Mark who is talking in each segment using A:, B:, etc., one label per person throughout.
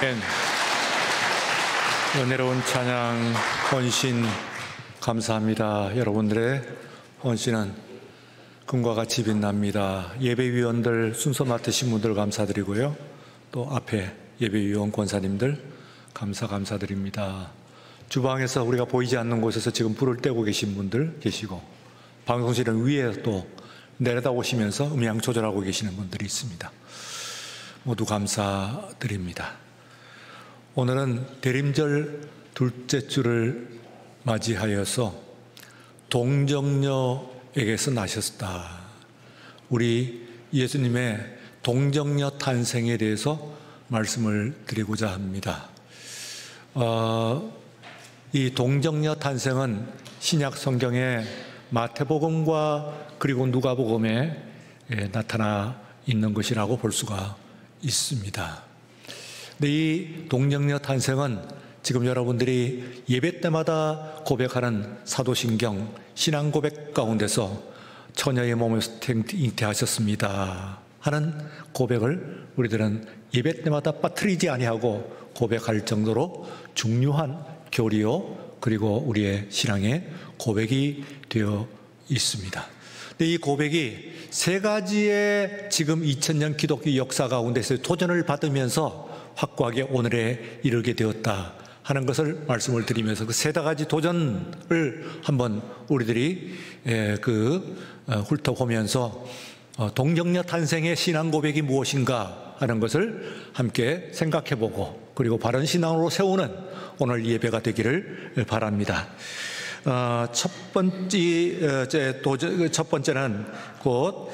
A: 아멘. 은혜로운 찬양, 헌신 감사합니다. 여러분들의 헌신은 금과 같이 빛납니다. 예배위원들 순서 맡으신 분들 감사드리고요. 또 앞에 예배위원 권사님들 감사드립니다. 주방에서 우리가 보이지 않는 곳에서 지금 불을 떼고 계신 분들 계시고, 방송실은 위에 또 내려다보시면서 음향 조절하고 계시는 분들이 있습니다. 모두 감사드립니다. 오늘은 대림절 둘째 주를 맞이하여서 동정녀에게서 나셨다, 우리 예수님의 동정녀 탄생에 대해서 말씀을 드리고자 합니다. 이 동정녀 탄생은 신약 성경의 마태복음과 그리고 누가복음에 나타나 있는 것이라고 볼 수가 있습니다. 근데 이 동정녀 탄생은 지금 여러분들이 예배 때마다 고백하는 사도신경 신앙 고백 가운데서 처녀의 몸에서 잉태하셨습니다 하는 고백을 우리들은 예배 때마다 빠뜨리지 아니하고 고백할 정도로 중요한 교리요, 그리고 우리의 신앙의 고백이 되어 있습니다. 근데 이 고백이 세 가지의 지금 2000년 기독교 역사 가운데서 도전을 받으면서 확고하게 오늘에 이르게 되었다 하는 것을 말씀을 드리면서 그 세 가지 도전을 한번 우리들이 훑어보면서 동정녀 탄생의 신앙 고백이 무엇인가 하는 것을 함께 생각해보고, 그리고 바른 신앙으로 세우는 오늘 예배가 되기를 바랍니다. 첫 번째는 곧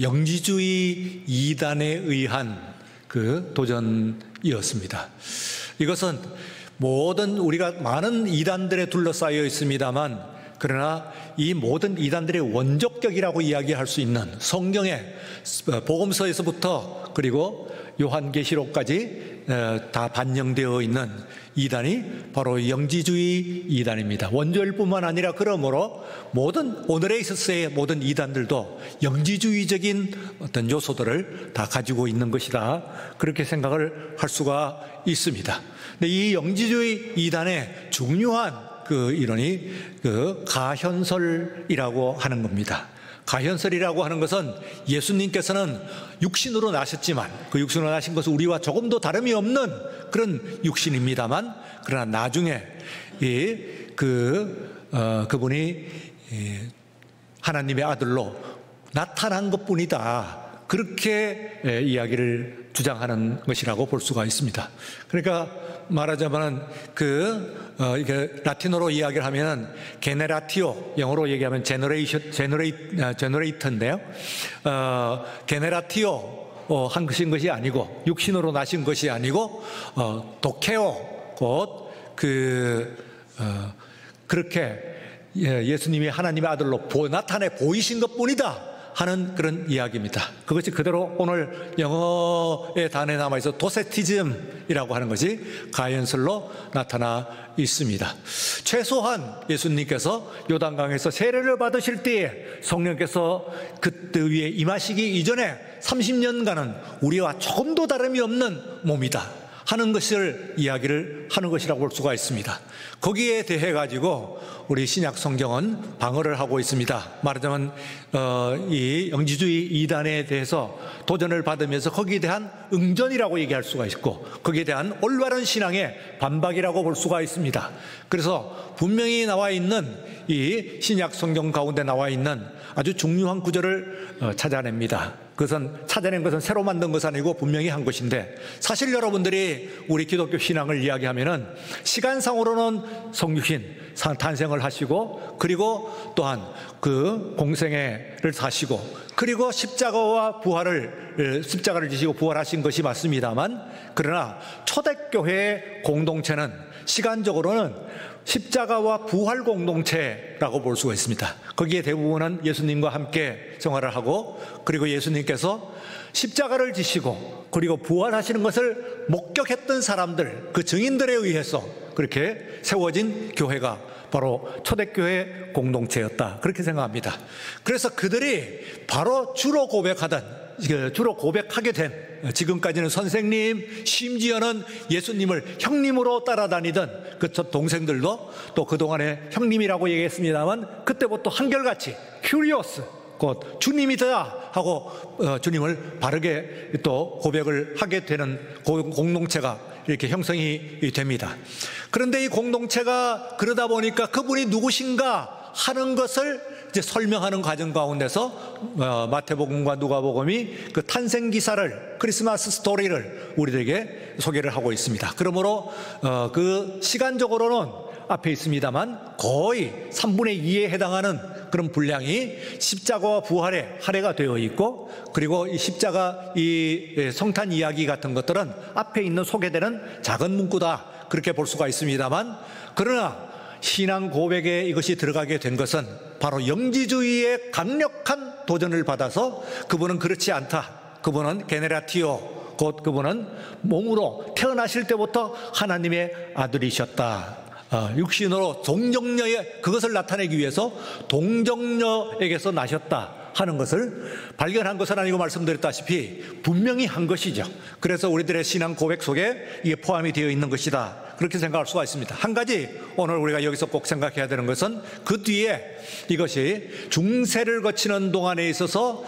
A: 영지주의 이단에 의한 그 도전이었습니다. 이것은 우리가 많은 이단들에 둘러싸여 있습니다만, 그러나 이 모든 이단들의 원조격이라고 이야기할 수 있는 성경의 복음서에서부터 그리고 요한계시록까지 다 반영되어 있는 이단이 바로 영지주의 이단입니다. 원조일 뿐만 아니라 그러므로 오늘에 있어서의 모든 이단들도 영지주의적인 어떤 요소들을 다 가지고 있는 것이다, 그렇게 생각을 할 수가 있습니다. 근데 이 영지주의 이단의 중요한 그 이론이 가현설이라고 하는 겁니다. 가현설이라고 하는 것은 예수님께서는 육신으로 나셨지만 그 육신으로 나신 것은 우리와 조금도 다름이 없는 그런 육신입니다만, 그러나 나중에 그분이 하나님의 아들로 나타난 것뿐이다, 그렇게 이야기를 주장하는 것이라고 볼 수가 있습니다. 그러니까 말하자면 이게 라틴어로 이야기를 하면 게네라티오, 영어로 얘기하면 제너레이터인데요. 게네라티오 하신 것이 아니고, 육신으로 나신 것이 아니고, 도케오, 곧 그렇게 예수님이 하나님의 아들로 나타내 보이신 것뿐이다 하는 그런 이야기입니다. 그것이 그대로 오늘 영어의 단어에 남아있어 도세티즘이라고 하는 것이 가현설로 나타나 있습니다. 최소한 예수님께서 요단강에서 세례를 받으실 때에 성령께서 그때 위에 임하시기 이전에 30년간은 우리와 조금도 다름이 없는 몸이다 하는 것을 이야기를 하는 것이라고 볼 수가 있습니다. 거기에 대해 가지고 우리 신약 성경은 방어를 하고 있습니다. 말하자면 이 영지주의 이단에 대해서 도전을 받으면서 거기에 대한 응전이라고 얘기할 수가 있고, 거기에 대한 올바른 신앙의 반박이라고 볼 수가 있습니다. 그래서 분명히 나와 있는 이 신약 성경 가운데 나와 있는 아주 중요한 구절을 찾아냅니다. 그것은 찾아낸 것은 새로 만든 것은 아니고 분명히 한 것인데, 사실 여러분들이 우리 기독교 신앙을 이야기하면은 시간상으로는 성육신 탄생을 하시고, 그리고 또한 그 공생애를 사시고, 그리고 십자가를 지시고 부활하신 것이 맞습니다만, 그러나 초대교회의 공동체는 시간적으로는 십자가와 부활 공동체라고 볼 수가 있습니다. 거기에 대부분은 예수님과 함께 생활을 하고, 그리고 예수님께서 십자가를 지시고 그리고 부활하시는 것을 목격했던 사람들, 그 증인들에 의해서 그렇게 세워진 교회가 바로 초대교회 공동체였다, 그렇게 생각합니다. 그래서 그들이 바로 주로 고백하던 주로 고백하게 된, 지금까지는 선생님, 심지어는 예수님을 형님으로 따라다니던 그 동생들도 또 그동안에 형님이라고 얘기했습니다만, 그때부터 한결같이 큐리오스, 곧 주님이다 하고 주님을 바르게 또 고백을 하게 되는 공동체가 이렇게 형성이 됩니다. 그런데 이 공동체가 그러다 보니까 그분이 누구신가 하는 것을 이제 설명하는 과정 가운데서 마태복음과 누가복음이 그 탄생 기사를, 크리스마스 스토리를 우리들에게 소개를 하고 있습니다. 그러므로 그 시간적으로는 앞에 있습니다만 거의 3분의 2에 해당하는 그런 분량이 십자가와 부활의 할애가 되어 있고, 그리고 이 십자가, 이 성탄 이야기 같은 것들은 앞에 있는 소개되는 작은 문구다, 그렇게 볼 수가 있습니다만, 그러나 신앙 고백에 이것이 들어가게 된 것은 바로 영지주의의 강력한 도전을 받아서 그분은 그렇지 않다, 그분은 게네라티오, 곧 그분은 몸으로 태어나실 때부터 하나님의 아들이셨다, 육신으로 동정녀의 그것을 나타내기 위해서 동정녀에게서 나셨다 하는 것을 발견한 것은 아니고, 말씀드렸다시피 분명히 한 것이죠. 그래서 우리들의 신앙 고백 속에 이게 포함이 되어 있는 것이다, 그렇게 생각할 수가 있습니다. 한 가지 오늘 우리가 여기서 꼭 생각해야 되는 것은 그 뒤에 이것이 중세를 거치는 동안에 있어서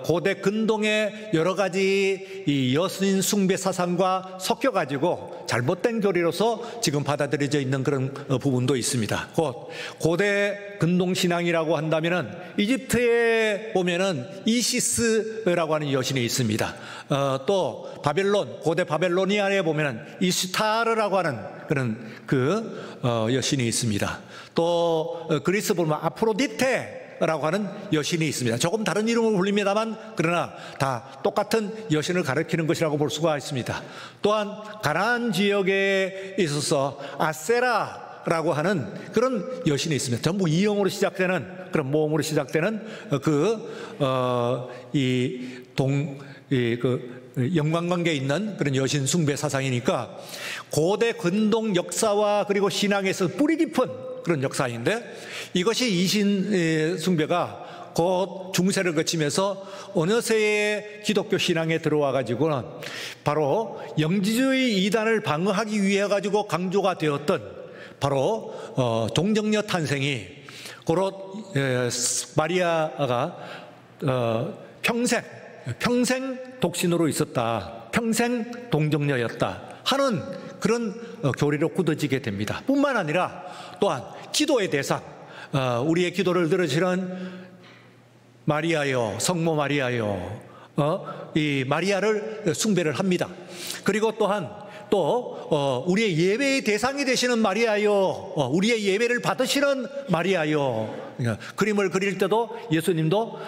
A: 고대 근동의 여러 가지 이 여신 숭배 사상과 섞여가지고 잘못된 교리로서 지금 받아들여져 있는 그런 부분도 있습니다. 곧 고대 근동 신앙이라고 한다면은 이집트에 보면은 이시스라고 하는 여신이 있습니다. 또 바벨론, 고대 바벨로니아에 보면은 이슈타르라고 하는 그런 여신이 있습니다. 또 그리스 보면 아프로디테라고 하는 여신이 있습니다. 조금 다른 이름으로 불립니다만, 그러나 다 똑같은 여신을 가리키는 것이라고 볼 수가 있습니다. 또한 가나안 지역에 있어서 아세라라고 하는 그런 여신이 있습니다. 전부 이형으로 시작되는, 그런 모음으로 시작되는 연관관계에 있는 그런 여신 숭배 사상이니까, 고대 근동 역사와 그리고 신앙에서 뿌리 깊은 그런 역사인데, 이것이 이신 숭배가 곧 중세를 거치면서 어느새 기독교 신앙에 들어와 가지고는 바로 영지주의 이단을 방어하기 위해 가지고 강조가 되었던 바로 동정녀 탄생이, 고로 마리아가 평생 독신으로 있었다, 평생 동정녀였다 하는 그런 교리로 굳어지게 됩니다. 뿐만 아니라 또한 기도의 대상, 우리의 기도를 들으시는 마리아요, 성모 마리아요, 이 마리아를 숭배를 합니다. 그리고 또한 우리의 예배의 대상이 되시는 마리아요, 우리의 예배를 받으시는 마리아요. 그림을 그릴 때도 예수님도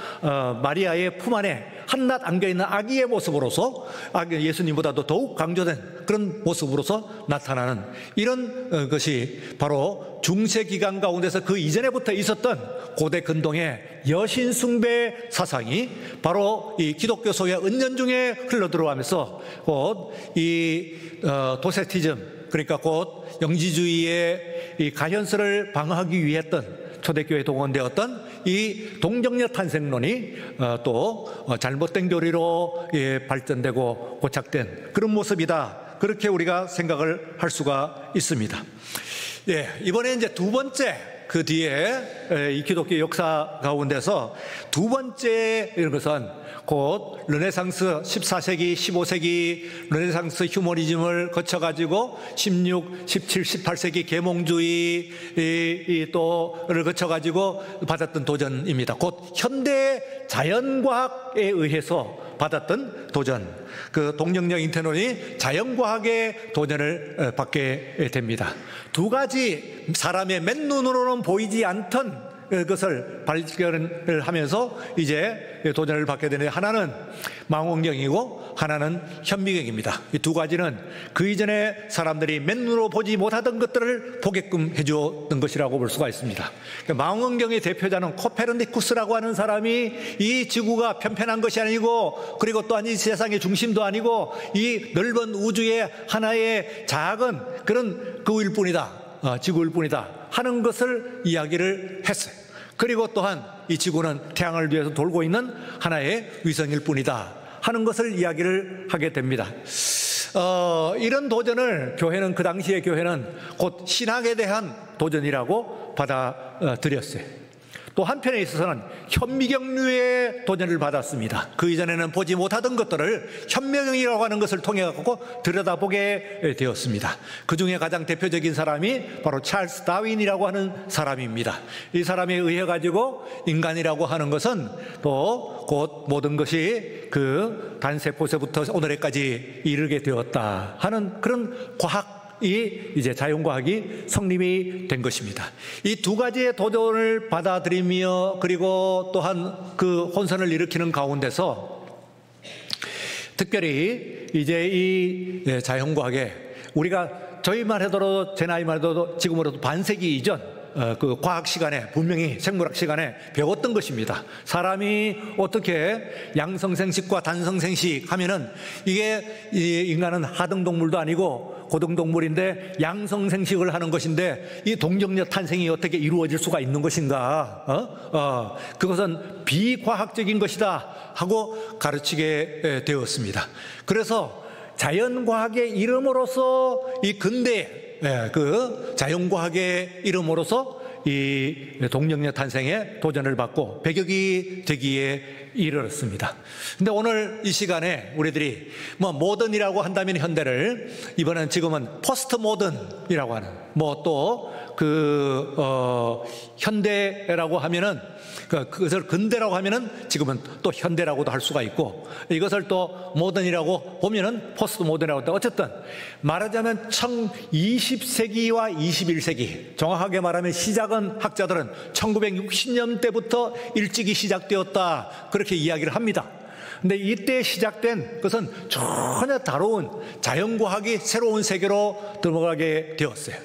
A: 마리아의 품 안에 한낱 안겨있는 아기의 모습으로서, 예수님보다도 더욱 강조된 그런 모습으로서 나타나는 이런 것이 바로 중세 기간 가운데서 그 이전에부터 있었던 고대 근동의 여신 숭배 사상이 바로 이 기독교 속의 은연중에 흘러들어가면서 곧 이 도세티즘, 그러니까 곧 영지주의의 이 가현설을 방어하기 위해 했던 초대교회에 동원되었던 이 동정녀 탄생론이 또 잘못된 교리로 발전되고 고착된 그런 모습이다, 그렇게 우리가 생각을 할 수가 있습니다. 이번에 이제 두 번째, 그 뒤에 이 기독교 역사 가운데서 두 번째 이런 것은 곧 르네상스 14세기, 15세기 르네상스 휴머니즘을 거쳐가지고 16, 17, 18세기 계몽주의 또를 거쳐가지고 받았던 도전입니다. 곧 현대 자연과학에 의해서 받았던 도전, 그 동정녀 인테논이 자연과학의 도전을 받게 됩니다. 두 가지 사람의 맨눈으로는 보이지 않던 그것을 발견을 하면서 이제 도전을 받게 되는데, 하나는 망원경이고 하나는 현미경입니다. 이 두 가지는 그 이전에 사람들이 맨눈으로 보지 못하던 것들을 보게끔 해주었던 것이라고 볼 수가 있습니다. 망원경의 대표자는 코페르니쿠스라고 하는 사람이 이 지구가 편편한 것이 아니고, 그리고 또한 이 세상의 중심도 아니고 이 넓은 우주의 하나의 작은 그런 그일 뿐이다, 지구일 뿐이다 하는 것을 이야기를 했어요. 그리고 또한 이 지구는 태양을 위해서 돌고 있는 하나의 위성일 뿐이다 하는 것을 이야기를 하게 됩니다. 이런 도전을 교회는, 그 당시의 교회는 곧 신학에 대한 도전이라고 받아들였어요. 또 한편에 있어서는 현미경류의 도전을 받았습니다. 그 이전에는 보지 못하던 것들을 현미경이라고 하는 것을 통해 갖고 들여다보게 되었습니다. 그 중에 가장 대표적인 사람이 바로 찰스 다윈이라고 하는 사람입니다. 이 사람에 의해 가지고 인간이라고 하는 것은 또 곧 모든 것이 그 단세포에서부터 오늘까지 이르게 되었다 하는 그런 이 이제 자연과학이 성립이 된 것입니다. 이 두 가지의 도전을 받아들이며 그리고 또한 그 혼선을 일으키는 가운데서 특별히 이제 이 자연과학에 우리가 저희만 해도 제 나이만 해도 지금으로도 반세기 이전 그 과학 시간에 분명히 생물학 시간에 배웠던 것입니다. 사람이 어떻게 양성생식과 단성생식 하면은 이게 인간은 하등동물도 아니고 고등동물인데 양성생식을 하는 것인데 이 동정녀 탄생이 어떻게 이루어질 수가 있는 것인가? 그것은 비과학적인 것이다 하고 가르치게 되었습니다. 그래서 자연과학의 이름으로서 이 근대 그 자연과학의 이름으로서 이 동정녀 탄생에 도전을 받고 배격이 되기에 이르렀습니다. 근데 오늘 이 시간에 우리들이 뭐 모던이라고 한다면 현대를, 이번엔 지금은 포스트 모던이라고 하는 또 현대라고 하면은 그것을 근대라고 하면은 지금은 또 현대라고도 할 수가 있고, 이것을 또 모던이라고 보면은 포스트 모던이라고 한다. 어쨌든 말하자면 20세기와 21세기, 정확하게 말하면 시작은 학자들은 1960년대부터 일찍이 시작되었다 그렇게 이야기를 합니다. 근데 이때 시작된 것은 전혀 다른 자연과학이 새로운 세계로 들어가게 되었어요.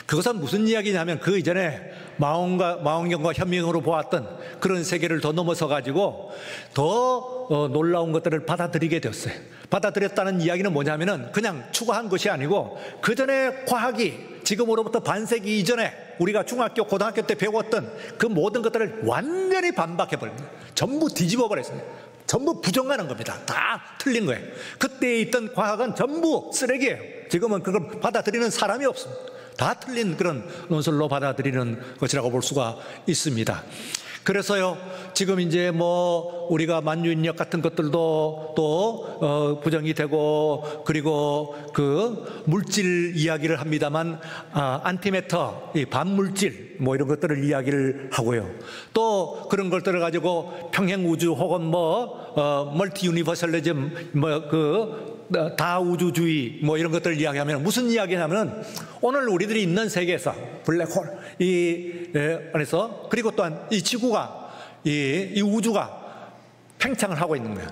A: 그것은 무슨 이야기냐면 그 이전에 망원경과 현미경으로 보았던 그런 세계를 더 넘어서 가지고 더 놀라운 것들을 받아들이게 되었어요. 받아들였다는 이야기는 뭐냐면은 그냥 추구한 것이 아니고 그 전에 과학이 지금으로부터 반세기 이전에 우리가 중학교, 고등학교 때 배웠던 그 모든 것들을 완전히 반박해버립니다. 전부 뒤집어 버렸어요. 전부 부정하는 겁니다. 다 틀린 거예요. 그때 있던 과학은 전부 쓰레기예요. 지금은 그걸 받아들이는 사람이 없습니다. 다 틀린 그런 논술로 받아들이는 것이라고 볼 수가 있습니다. 그래서요, 지금 이제 우리가 만유인력 같은 것들도 또 부정이 되고, 그리고 그 물질 이야기를 합니다만, 안티매터, 이 반물질 이런 것들을 이야기를 하고요. 또 그런 것들을 가지고 평행우주 혹은 멀티 유니버설리즘 다우주주의 이런 것들을 이야기하면 무슨 이야기냐면, 오늘 우리들이 있는 세계에서 블랙홀 안에서, 그리고 또한 이 지구가 이 우주가 팽창을 하고 있는 거예요.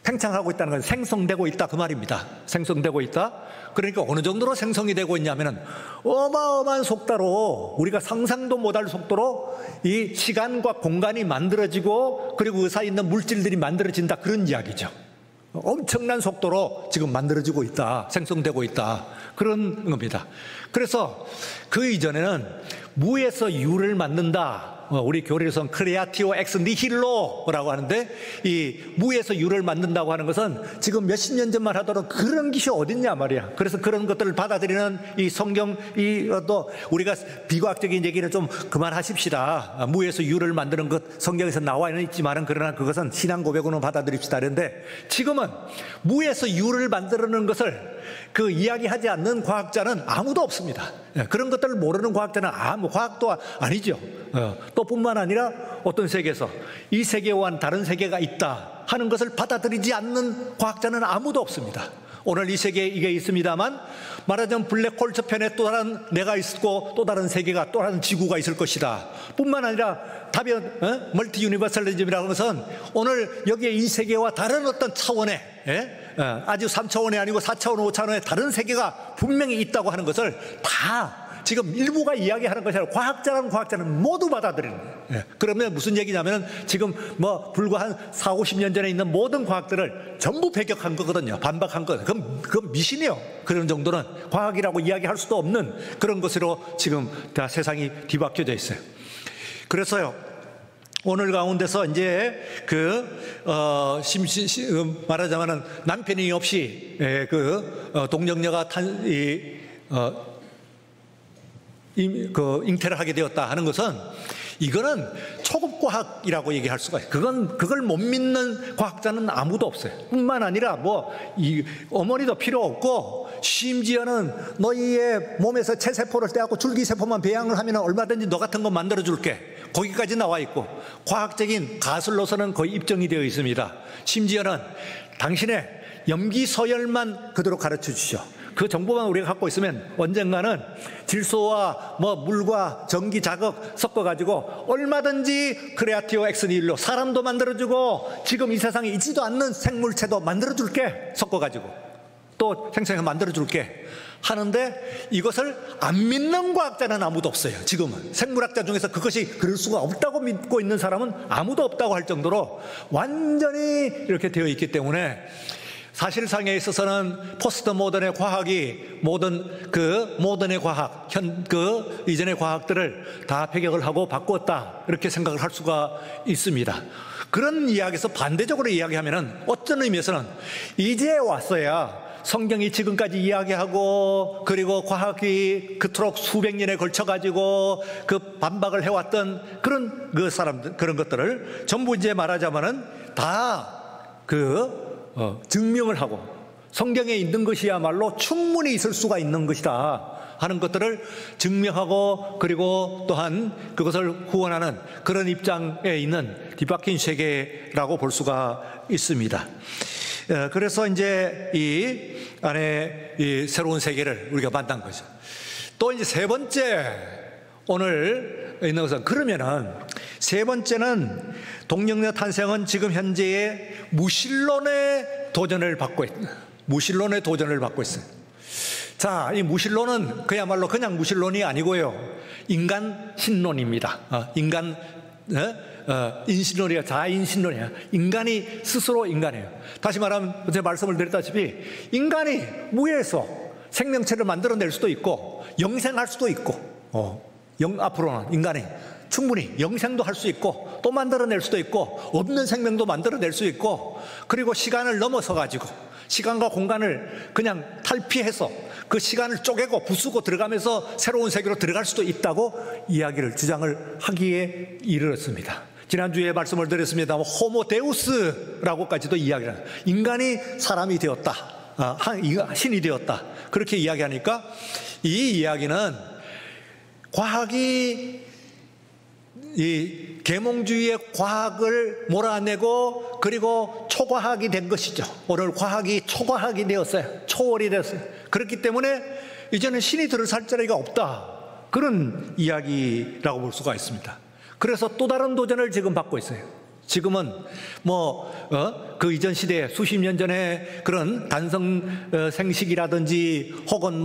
A: 팽창하고 있다는 건 생성되고 있다 그 말입니다. 생성되고 있다. 그러니까 어느 정도로 생성이 되고 있냐면은 어마어마한 속도로, 우리가 상상도 못할 속도로 이 시간과 공간이 만들어지고, 그리고 그 사이에 있는 물질들이 만들어진다 그런 이야기죠. 엄청난 속도로 지금 만들어지고 있다, 생성되고 있다 그런 겁니다. 그래서 그 이전에는 무에서 유를 만든다, 우리 교리에서는 크레아티오 엑스 니힐로라고 하는데, 이 무에서 유를 만든다고 하는 것은 지금 몇십 년 전만 하더라도 그런 것이 어딨냐 말이야. 그래서 그런 것들을 받아들이는 이 성경, 또 우리가 비과학적인 얘기는 좀 그만하십시다. 무에서 유를 만드는 것 성경에서 나와 있지만은, 그러나 그것은 신앙 고백으로 받아들입시다. 그런데 지금은 무에서 유를 만드는 것을 그 이야기하지 않는 과학자는 아무도 없습니다. 그런 것들을 모르는 과학자는 과학도 아니죠. 또 뿐만 아니라 어떤 세계에서 이 세계와는 다른 세계가 있다 하는 것을 받아들이지 않는 과학자는 아무도 없습니다. 오늘 이 세계에 이게 있습니다만, 말하자면 블랙홀 저편에 또 다른 내가 있고 또 다른 세계가, 또 다른 지구가 있을 것이다 뿐만 아니라 다변 멀티 유니버설리즘이라는 것은 오늘 여기에 이 세계와 다른 어떤 차원의 아주 3차원이 아니고 4차원, 5차원의 다른 세계가 분명히 있다고 하는 것을 다 지금 일부가 이야기하는 것이 아니라 과학자는 모두 받아들이는 거예요. 그러면 무슨 얘기냐면, 지금 불과 한 4, 50년 전에 있는 모든 과학들을 전부 배격한 거거든요. 반박한 거예요. 그건 미신이에요. 그런 정도는 과학이라고 이야기할 수도 없는 그런 것으로 지금 다 세상이 뒤바뀌어져 있어요. 그래서요, 오늘 가운데서 이제 말하자면은 남편이 없이 동정녀가 잉태를 하게 되었다 하는 것은, 이거는 초급 과학이라고 얘기할 수가 있어요. 그걸 못 믿는 과학자는 아무도 없어요. 뿐만 아니라 어머니도 필요 없고, 심지어는 너희의 몸에서 체세포를 떼갖고 줄기세포만 배양을 하면 얼마든지 너 같은 거 만들어줄게, 거기까지 나와 있고, 과학적인 가설로서는 거의 입증이 되어 있습니다. 심지어는 당신의 염기 서열만 그대로 가르쳐 주시오. 그 정보만 우리가 갖고 있으면 언젠가는 질소와 물과 전기 자극 섞어가지고 얼마든지 크레아티오 엑스니일로 사람도 만들어주고, 지금 이 세상에 있지도 않는 생물체도 만들어줄게, 섞어가지고 또 생성해서 만들어줄게 하는데, 이것을 안 믿는 과학자는 아무도 없어요. 지금은 생물학자 중에서 그것이 그럴 수가 없다고 믿고 있는 사람은 아무도 없다고 할 정도로 완전히 이렇게 되어 있기 때문에, 사실상에 있어서는 포스트 모던의 과학이 모던의 과학, 이전의 과학들을 다 폐격을 하고 바꾸었다, 이렇게 생각을 할 수가 있습니다. 그런 이야기에서 반대적으로 이야기하면은, 어떤 의미에서는 이제 왔어야 성경이 지금까지 이야기하고, 그리고 과학이 그토록 수백 년에 걸쳐가지고 반박을 해왔던 그런 사람들, 그런 것들을 전부 이제 말하자면은 다 증명을 하고, 성경에 있는 것이야말로 충분히 있을 수가 있는 것이다 하는 것들을 증명하고, 그리고 또한 그것을 후원하는 그런 입장에 있는 뒤바뀐 세계라고 볼 수가 있습니다. 그래서 이제 이 안에 이 새로운 세계를 우리가 만난 거죠. 또 이제 세 번째 오늘 있는 것은, 그러면은 세 번째는 동정녀 탄생은 지금 현재의 무신론의 도전을 받고 있다. 무신론의 도전을 받고 있어요. 자, 이 무신론은 그야말로 그냥 무신론이 아니고요, 인간 신론입니다. 인신론이야, 자인신론이야. 인간이 스스로 인간이에요. 다시 말하면 제가 말씀을 드렸다시피, 인간이 무에서 생명체를 만들어낼 수도 있고 영생할 수도 있고, 앞으로는 인간이 충분히 영생도 할 수 있고 또 만들어낼 수도 있고, 없는 생명도 만들어낼 수 있고, 그리고 시간을 넘어서 가지고 시간과 공간을 그냥 탈피해서 그 시간을 쪼개고 부수고 들어가면서 새로운 세계로 들어갈 수도 있다고 주장을 하기에 이르렀습니다. 지난주에 말씀을 드렸습니다. 호모 데우스라고까지도 이야기를 해요. 인간이 사람이 되었다, 신이 되었다, 그렇게 이야기하니까, 이 이야기는 과학이 이 계몽주의의 과학을 몰아내고, 그리고 초과학이 된 것이죠. 오늘 과학이 초과학이 되었어요. 초월이 되었어요. 그렇기 때문에 이제는 신이 들어설 자리가 없다, 그런 이야기라고 볼 수가 있습니다. 그래서 또 다른 도전을 지금 받고 있어요. 지금은 그 이전 시대에 수십 년 전에 그런 단성 생식이라든지, 혹은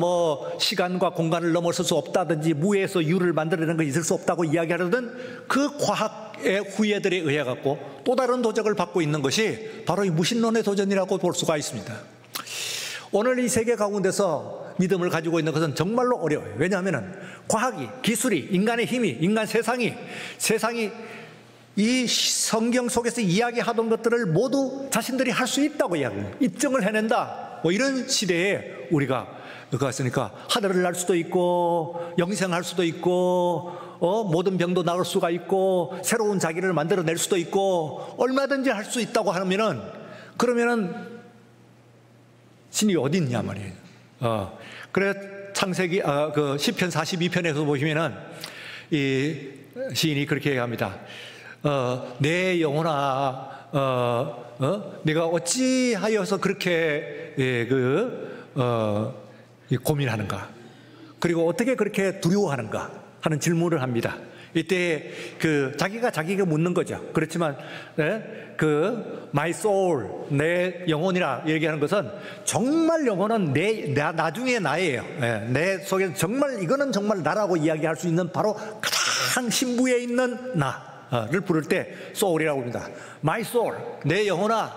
A: 시간과 공간을 넘어설 수 없다든지, 무에서 유를 만들어내는 거 있을 수 없다고 이야기하던 그 과학의 후예들에 의해 갖고 또 다른 도전을 받고 있는 것이 바로 이 무신론의 도전이라고 볼 수가 있습니다. 오늘 이 세계 가운데서 믿음을 가지고 있는 것은 정말로 어려워요. 왜냐하면 과학이, 기술이, 인간의 힘이, 인간 세상이 이 성경 속에서 이야기하던 것들을 모두 자신들이 할 수 있다고 이야기해요. 입증을 해낸다, 이런 시대에 우리가 그랬으니까 하늘을 날 수도 있고, 영생할 수도 있고, 모든 병도 나을 수가 있고, 새로운 자기를 만들어낼 수도 있고, 얼마든지 할 수 있다고 하면은, 그러면은 신이 어디 있냐 말이에요. 그래 창세기 시편 42편에서 보시면은 이 시인이 그렇게 얘기합니다. 내 영혼아, 내가 어찌하여서 그렇게 고민하는가, 그리고 어떻게 그렇게 두려워하는가 하는 질문을 합니다. 이때 자기가 묻는 거죠. 그렇지만 my soul, 내 영혼이라 얘기하는 것은, 정말 영혼은 나중에 나예요. 내 속에 이거는 정말 나라고 이야기할 수 있는 바로 가장 신부에 있는 나를 부를 때 soul이라고 합니다. my soul, 내 영혼아,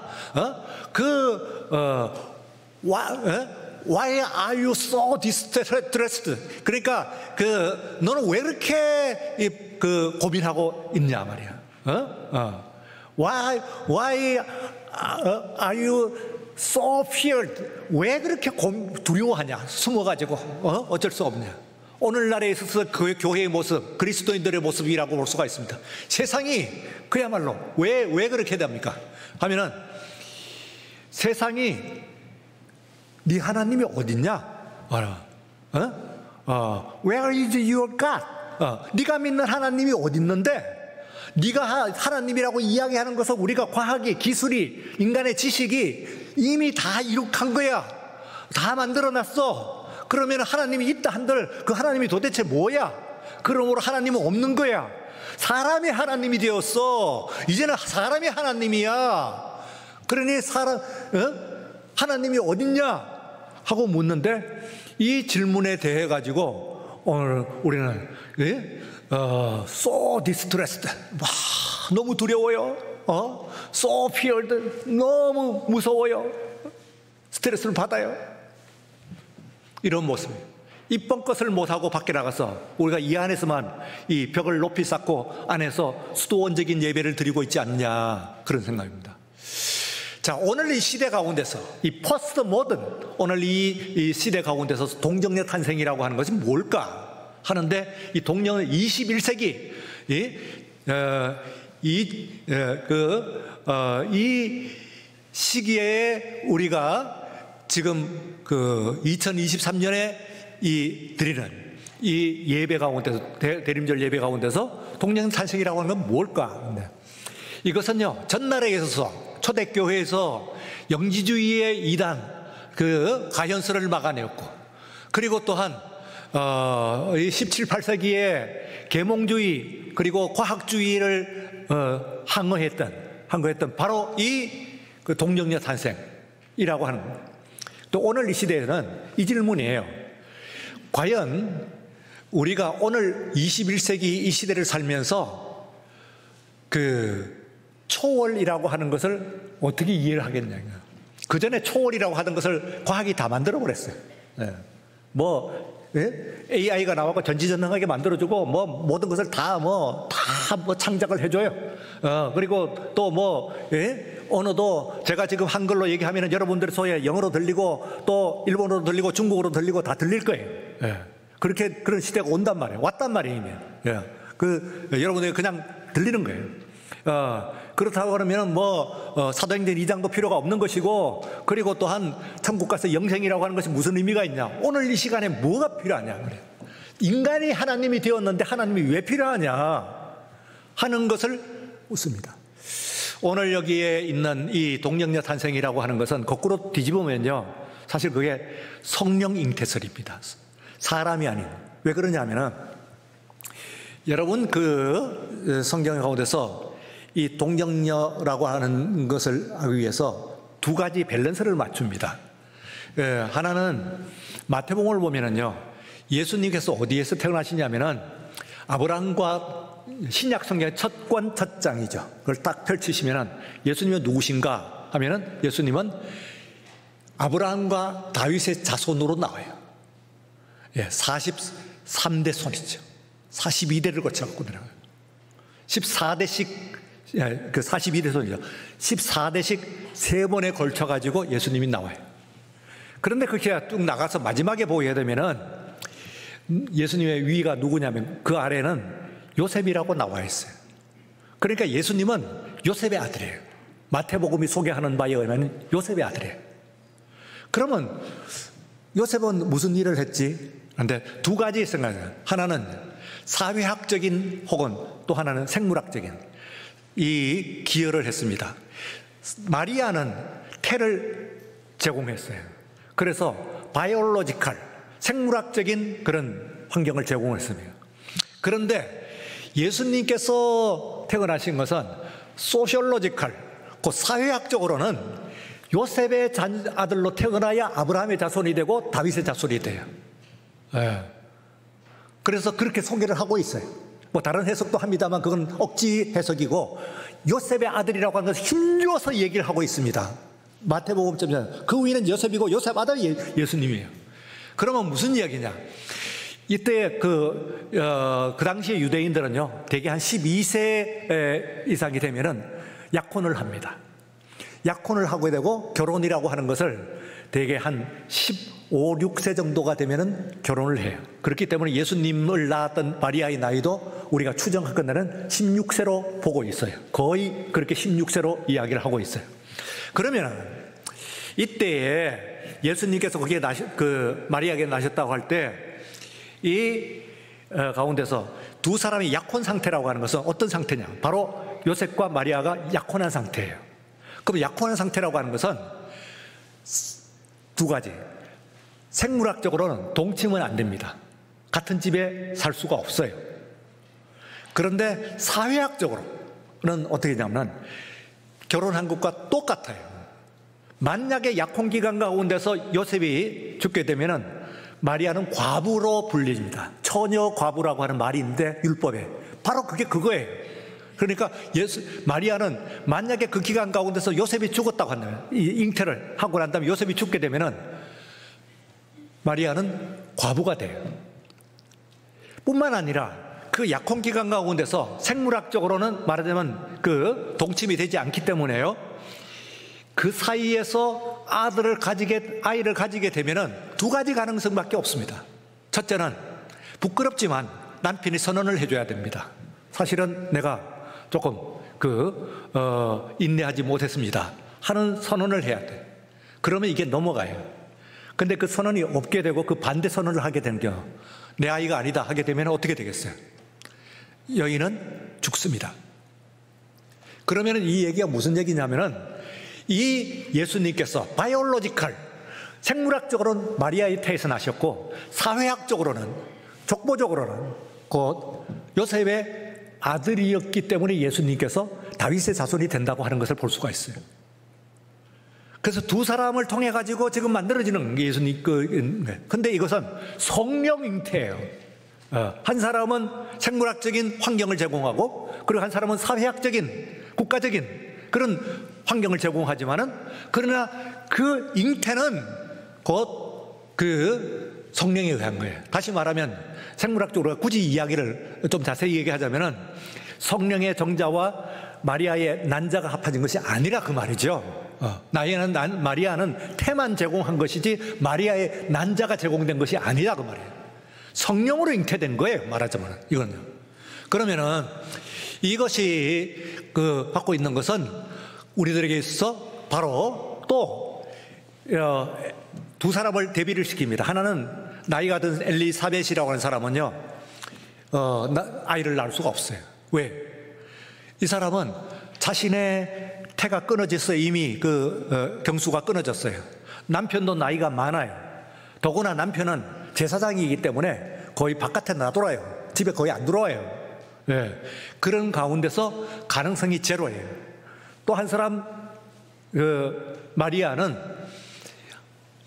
A: why are you so distressed? 그러니까 너는 왜 이렇게 고민하고 있냐 말이야. Why are you so feared? 왜 그렇게 두려워하냐? 숨어가지고 어쩔 수 없냐? 오늘날에 있어서 그 교회의 모습, 그리스도인들의 모습이라고 볼 수가 있습니다. 세상이 그야말로 왜 그렇게 됩니까? 하면은 세상이 네 하나님이 어딨냐? Where is your God? 네가 믿는 하나님이 어디 있는데? 네가 하나님이라고 이야기하는 것은 우리가 과학이, 기술이, 인간의 지식이 이미 다 이룩한 거야. 다 만들어놨어. 그러면 하나님이 있다 한들 그 하나님이 도대체 뭐야? 그러므로 하나님은 없는 거야. 사람이 하나님이 되었어. 이제는 사람이 하나님이야. 그러니 하나님이 어딨냐? 하고 묻는데 이 질문에 대해 가지고 오늘 우리는 so distressed, 너무 두려워요. so feared, 너무 무서워요. 스트레스를 받아요. 이런 모습이에요. 이쁜 것을 못하고 밖에 나가서 우리가 이 안에서만 이 벽을 높이 쌓고 안에서 수도원적인 예배를 드리고 있지 않냐, 그런 생각입니다. 자, 오늘 이 시대 가운데서 이 포스트 모던, 오늘 이 시대 가운데서 동정녀 탄생이라고 하는 것이 뭘까 하는데, 이 동정녀 21세기 이 시기에 우리가 지금 2023년에 드리는 이 예배 가운데서, 대림절 예배 가운데서 동정녀 탄생이라고 하는 건 뭘까? 이것은요, 전날에 있어서 초대교회에서 영지주의의 이단 가현수를 막아내었고, 그리고 또한 17, 18세기에 계몽주의 그리고 과학주의를 항거했던 바로 그 동정녀 탄생이라고 하는 겁니다. 또 오늘 이 시대에는 이 질문이에요. 과연 우리가 오늘 21세기 이 시대를 살면서 초월이라고 하는 것을 어떻게 이해를 하겠냐. 그 전에 초월이라고 하던 것을 과학이 다 만들어 버렸어요. AI가 나와서 전지전능하게 만들어주고, 모든 것을 다 창작을 해줘요. 그리고 또 언어도 제가 지금 한글로 얘기하면 여러분들의 소리가 영어로 들리고, 또 일본어로 들리고, 중국어로 들리고 다 들릴 거예요. 그런 시대가 온단 말이에요. 왔단 말이에요, 이미. 여러분들이 그냥 들리는 거예요. 그렇다고 그러면 사도행전 2장도 필요가 없는 것이고, 그리고 또한 천국 가서 영생이라고 하는 것이 무슨 의미가 있냐? 오늘 이 시간에 뭐가 필요하냐? 그래. 인간이 하나님이 되었는데 하나님이 왜 필요하냐? 하는 것을 묻습니다. 오늘 여기에 있는 이 동정녀 탄생이라고 하는 것은 거꾸로 뒤집으면요, 사실 그게 성령 잉태설입니다. 사람이 아닌. 왜 그러냐면은, 여러분 성경 가운데서 이 동정녀라고 하는 것을 하기 위해서 두 가지 밸런스를 맞춥니다. 하나는 마태복음을 보면은요, 예수님께서 어디에서 태어나시냐면은 아브라함과 신약 성경의 첫 권 첫 장이죠. 그걸 딱 펼치시면은 예수님은 누구신가 하면은 예수님은 아브라함과 다윗의 자손으로 나와요. 43대 손이죠. 42대를 거쳐갖고 내려가요. 14대씩, 42대 손이죠. 14대씩 3번에 걸쳐가지고 예수님이 나와요. 그런데 그렇게 쭉 나가서 마지막에 보게 되면은 예수님의 위가 누구냐면 그 아래는 요셉이라고 나와 있어요. 그러니까 예수님은 요셉의 아들이에요. 마태복음이 소개하는 바에 의하면 요셉의 아들이에요. 그러면 요셉은 무슨 일을 했지? 그런데 두 가지 생각해요. 하나는 사회학적인 혹은 또 하나는 생물학적인 이 기여를 했습니다. 마리아는 태를 제공했어요. 그래서 바이올로지컬, 생물학적인 그런 환경을 제공했습니다. 그런데 예수님께서 태어나신 것은 소셜로지컬, 그 사회학적으로는 요셉의 아들로 태어나야 아브라함의 자손이 되고 다윗의 자손이 돼요. 그래서 그렇게 소개를 하고 있어요. 다른 해석도 합니다만 그건 억지 해석이고, 요셉의 아들이라고 하는 것을 힘줘서 얘기를 하고 있습니다. 마태복음 그 위는 요셉이고 요셉 아들이 예수님이에요. 그러면 무슨 이야기냐? 이때 그 당시에 유대인들은요, 대개 한 12세 이상이 되면은 약혼을 합니다. 약혼을 하게 되고 결혼이라고 하는 것을 대개 한 15, 6세 정도가 되면은 결혼을 해요. 그렇기 때문에 예수님을 낳았던 마리아의 나이도 우리가 추정하건대는 16세로 보고 있어요. 거의 그렇게 16세로 이야기를 하고 있어요. 그러면은 이때에 예수님께서 거기에 마리아에게 나셨다고 할 때 이 가운데서 두 사람이 약혼 상태라고 하는 것은 어떤 상태냐? 바로 요셉과 마리아가 약혼한 상태예요. 그럼 약혼한 상태라고 하는 것은 두 가지. 생물학적으로는 동침은 안 됩니다. 같은 집에 살 수가 없어요. 그런데 사회학적으로는 어떻게 되냐면 결혼한 것과 똑같아요. 만약에 약혼 기간 가운데서 요셉이 죽게 되면은 마리아는 과부로 불립니다. 처녀 과부라고 하는 말이 있는데 율법에 바로 그게 그거예요. 그러니까 마리아는 만약에 그 기간 가운데서 요셉이 죽었다고 한다면, 잉태를 하고 난 다음에 요셉이 죽게 되면은 마리아는 과부가 돼요. 뿐만 아니라 그 약혼 기간 가운데서 생물학적으로는 말하자면 그 동침이 되지 않기 때문에요. 그 사이에서 아이를 가지게 되면은 두 가지 가능성밖에 없습니다. 첫째는 부끄럽지만 남편이 선언을 해줘야 됩니다. 사실은 내가 조금 인내하지 못했습니다 하는 선언을 해야 돼. 그러면 이게 넘어가요. 근데 그 선언이 없게 되고 그 반대 선언을 하게 되는 경우, 내 아이가 아니다 하게 되면 어떻게 되겠어요? 여인은 죽습니다. 그러면 이 얘기가 무슨 얘기냐면은 이 예수님께서 바이올로지컬, 생물학적으로는 마리아의 태에서 나셨고 사회학적으로는, 족보적으로는 곧 요셉의 아들이었기 때문에 예수님께서 다윗의 자손이 된다고 하는 것을 볼 수가 있어요. 그래서 두 사람을 통해 가지고 지금 만들어지는 예수님 근데 이것은 성령 잉태예요. 한 사람은 생물학적인 환경을 제공하고, 그리고 한 사람은 사회학적인, 국가적인 그런 환경을 제공하지만은, 그러나 그 잉태는 곧 그 성령에 의한 거예요. 다시 말하면 생물학적으로 굳이 이야기를 좀 자세히 얘기하자면은 성령의 정자와 마리아의 난자가 합해진 것이 아니라 그 말이죠. 마리아는 태만 제공한 것이지 마리아의 난자가 제공된 것이 아니라 그 말이에요. 성령으로 잉태된 거예요, 말하자면. 이거는요. 그러면은 이것이 받고 있는 것은 우리들에게 있어서 바로 또 두 사람을 대비를 시킵니다. 하나는 나이가 든 엘리사벳이라고 하는 사람은요, 아이를 낳을 수가 없어요. 왜? 이 사람은 자신의 태가 끊어졌어요. 이미 경수가 끊어졌어요. 남편도 나이가 많아요. 더구나 남편은 제사장이기 때문에 거의 바깥에 나돌아요. 집에 거의 안 들어와요. 네. 그런 가운데서 가능성이 제로예요. 또 한 사람, 마리아는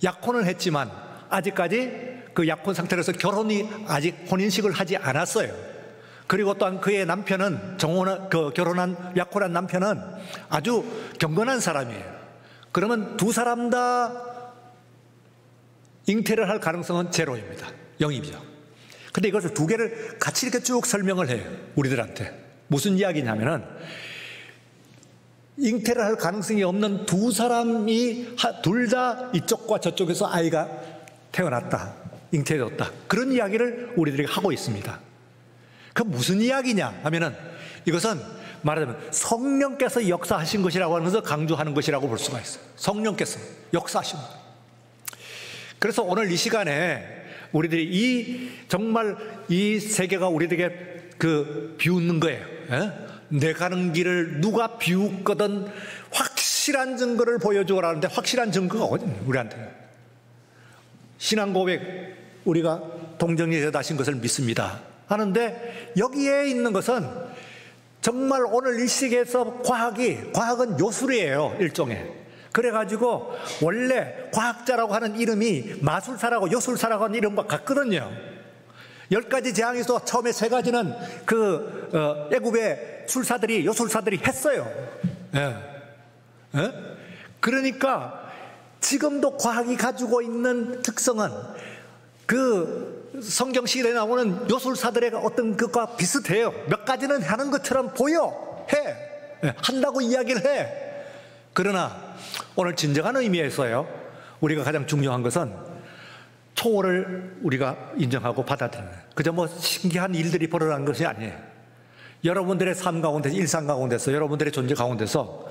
A: 약혼을 했지만 아직까지 그 약혼 상태로서 결혼이 아직 혼인식을 하지 않았어요. 그리고 또한 그의 남편은 약혼한 남편은 아주 경건한 사람이에요. 그러면 두 사람 다 잉태를 할 가능성은 제로입니다. 0이죠. 근데 이것을 두 개를 같이 이렇게 쭉 설명을 해요, 우리들한테. 무슨 이야기냐면은 잉태를 할 가능성이 없는 두 사람이 둘 다 이쪽과 저쪽에서 아이가 태어났다, 잉태되었다, 그런 이야기를 우리들이 하고 있습니다. 그 무슨 이야기냐 하면은 이것은 말하자면 성령께서 역사하신 것이라고 하면서 강조하는 것이라고 볼 수가 있어요. 성령께서 역사하신 것. 그래서 오늘 이 시간에 우리들이 정말 이 세계가 우리들에게 비웃는 거예요. 내 가는 길을 누가 비웃거든 확실한 증거를 보여주라는데, 확실한 증거가 어디 있냐, 우리한테. 신앙 고백, 우리가 동정에서 나신 것을 믿습니다 하는데, 여기에 있는 것은 정말 오늘 이 시기에서 과학은 요술이에요, 일종의. 그래가지고 원래 과학자라고 하는 이름이 마술사라고 요술사라고 하는 이름과 같거든요. 10가지 재앙에서 처음에 3가지는 애굽의 요술사들이 했어요. 그러니까 지금도 과학이 가지고 있는 특성은 그 성경 시대에 나오는 요술사들의 어떤 것과 비슷해요. 몇 가지는 하는 것처럼 보여. 한다고 이야기를 해. 그러나 오늘 진정한 의미에서요, 우리가 가장 중요한 것은 초월을 우리가 인정하고 받아들이는 거예요. 그저 뭐 신기한 일들이 벌어난 것이 아니에요. 여러분들의 삶 가운데서, 일상 가운데서, 여러분들의 존재 가운데서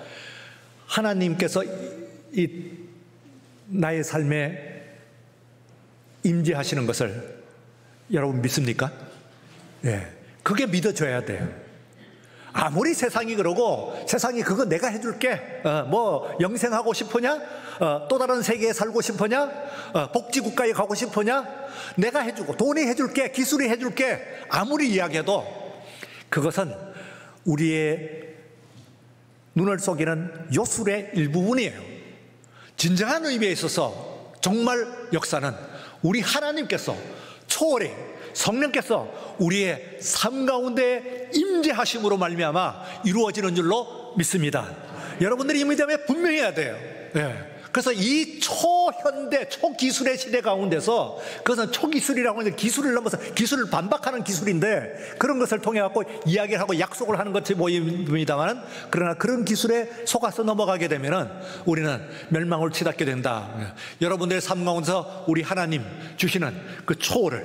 A: 하나님께서 나의 삶에 임재하시는 것을 여러분 믿습니까? 네. 그게 믿어져야 돼요. 아무리 세상이 그러고, 세상이 그거 내가 해줄게, 뭐 영생하고 싶으냐, 또 다른 세계에 살고 싶으냐, 복지국가에 가고 싶으냐, 내가 해주고 돈이 해줄게, 기술이 해줄게, 아무리 이야기해도 그것은 우리의 눈을 속이는 요술의 일부분이에요. 진정한 의미에 있어서 정말 역사는 우리 하나님께서 초월히 성령께서 우리의 삶 가운데 임재하심으로 말미암아 이루어지는 줄로 믿습니다. 여러분들이 이 믿음에 분명해야 돼요. 그래서 이 초현대 초기술의 시대 가운데서, 그것은 초기술이라고 하는 기술을 넘어서 기술을 반박하는 기술인데, 그런 것을 통해 갖고 이야기를 하고 약속을 하는 것이 보입니다만, 그러나 그런 기술에 속아서 넘어가게 되면은 우리는 멸망을 치닫게 된다. 여러분들의 삶 가운데서 우리 하나님 주시는 그 초월을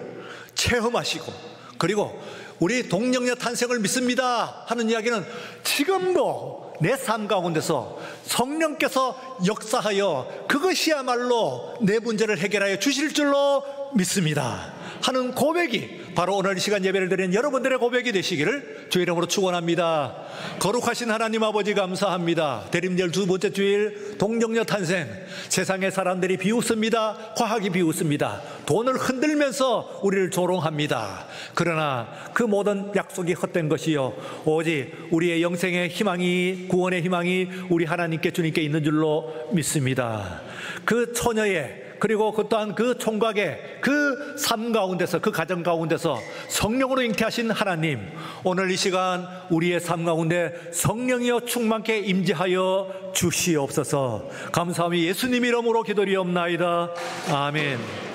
A: 체험하시고, 그리고 우리 동정녀 탄생을 믿습니다 하는 이야기는 지금도 내 삶 가운데서 성령께서 역사하여 그것이야말로 내 문제를 해결하여 주실 줄로 믿습니다 하는 고백이 바로 오늘 이 시간 예배를 드리는 여러분들의 고백이 되시기를 주의 이름으로 축원합니다. 거룩하신 하나님 아버지 감사합니다. 대림절 두 번째 주일 동정녀 탄생, 세상의 사람들이 비웃습니다. 과학이 비웃습니다. 돈을 흔들면서 우리를 조롱합니다. 그러나 그 모든 약속이 헛된 것이요, 오직 우리의 영생의 희망이, 구원의 희망이 우리 하나님께, 주님께 있는 줄로 믿습니다. 그 처녀의, 그리고 그 또한 그 총각의 그 삶 가운데서, 그 가정 가운데서 성령으로 잉태하신 하나님, 오늘 이 시간 우리의 삶 가운데 성령이여 충만케 임재하여 주시옵소서. 감사함이 예수님 이름으로 기도리옵나이다. 아멘.